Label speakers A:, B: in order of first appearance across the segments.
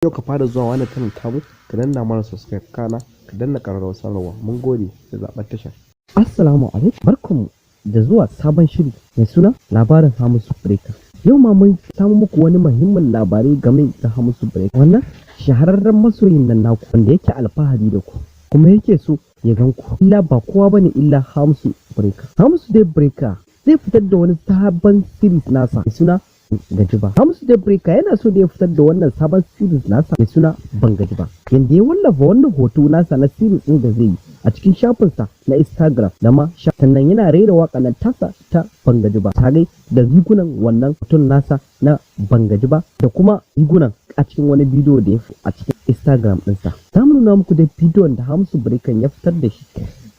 A: kyau ka fara zuwa wannan channel tamu ka danna mana subscribe kana ka danna ƙararrawar sanarwa. Mun gode da zaɓar tashar. Assalamu alaikum, barkanmu da zuwa sabon shiri mai suna labarin Hamisu Breaker. Yau ma mun samu muku wani muhimmin labari game da Hamisu Breaker. Wannan shahararren masoyin nan naku wanda yake alfahari da ku kuma yake so ya gan ku. Illa ba kowa bane illa Hamisu Breaker. Hamisu dai Breaker zai fitar da wani sabon series nasa mai suna gaji ba. Hamisu dai Breaker yana so da ya fitar da wannan sabon series nasa mai suna ban gaji ba. Yanda ya wallafa wannan hoto nasa na series din da zai yi a cikin shafinsa na Instagram da ma sannan yana rera waka nan tasa ta bangaji ba tare da rigunan wannan hoton nasa na bangaji ba da kuma rigunan a cikin wani bidiyo da ya fi a cikin Instagram ɗinsa. Za mu nuna muku da bidiyon da Hamisu Breaker ya fitar da shi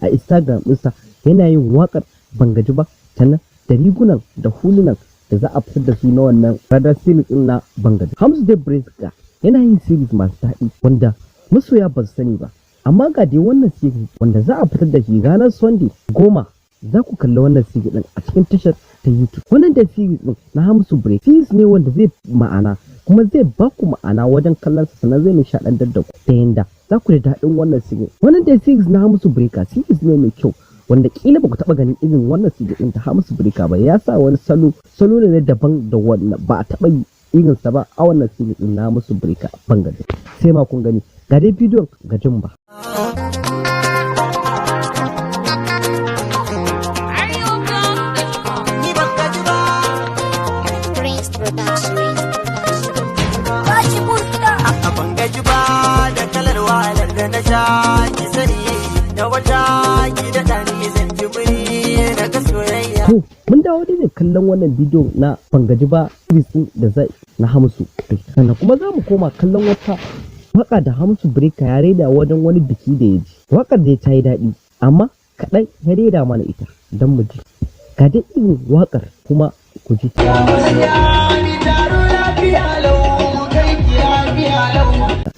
A: a Instagram ɗinsa yana yin wakar bangaji ba sannan da rigunan da hulunan da za a fitar da su na wannan radar series ɗin na bangaji. Hamisu Breaker yana yin series masu daɗi wanda masoya ba su sani ba. Amma ga dai wannan series wanda za a fitar da shi ranar Sunday 10 za ku kalli wannan series din a cikin tashar ta YouTube. Wannan da series din na Hamisu Breaker series ne wanda zai ma'ana kuma zai ba ku ma'ana wajen kallon sa sannan zai nishaɗantar da ku ta yanda za ku da daɗin wannan series. Wannan da series na Hamisu Breaker series ne mai kyau wanda kila ba ku taɓa ganin irin wannan series din ta Hamisu Breaker ba. Ya sa wani salo ne daban da wannan ba a taɓa yi irinsa ba a wannan series din na Hamisu Breaker bangare. Sai ma kun gani ga dai bidiyon gajin ba. Mun dawo da kallon wannan bidiyon na bangaji ba da zai na Hamisu sannan kuma za mu koma kallon wata waka da Hamisu Breaker ya reda wajen wani biki da ya ji. Wakar da ta yi daɗi amma kaɗan ya reda mana ita don mu ji. Ga dai irin wakar kuma ku ji.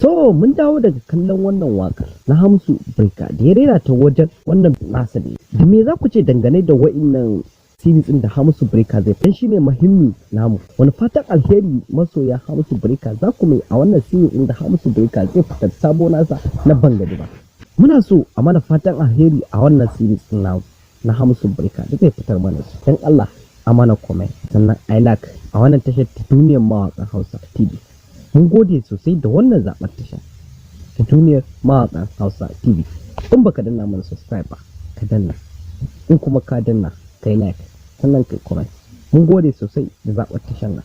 A: So mun dawo daga kallon wannan wakar na Hamisu Breaker da ya rera ta wajen wannan nasa ne. Da me za ku ce dangane da wa'innan series din da Hamisu Breaker zai fi shine muhimmi namu. Wani fatan alheri masoya Hamisu Breaker za ku mai a wannan series din da Hamisu Breaker zai fitar sabo nasa na bangaji ba. Muna so a mana fatan alheri a wannan series din namu na Hamisu Breaker da zai fitar mana su. Dan Allah a mana comment sannan I like a wannan tashar ta duniyar mawaƙan Hausa TV. Mun gode sosai da wannan zaɓar tasha ta duniyar mawaƙan Hausa TV. In baka danna mana subscribe ba ka danna, in kuma ka danna kai like sannan kai comment. Mun gode sosai da zaɓar tashar nan.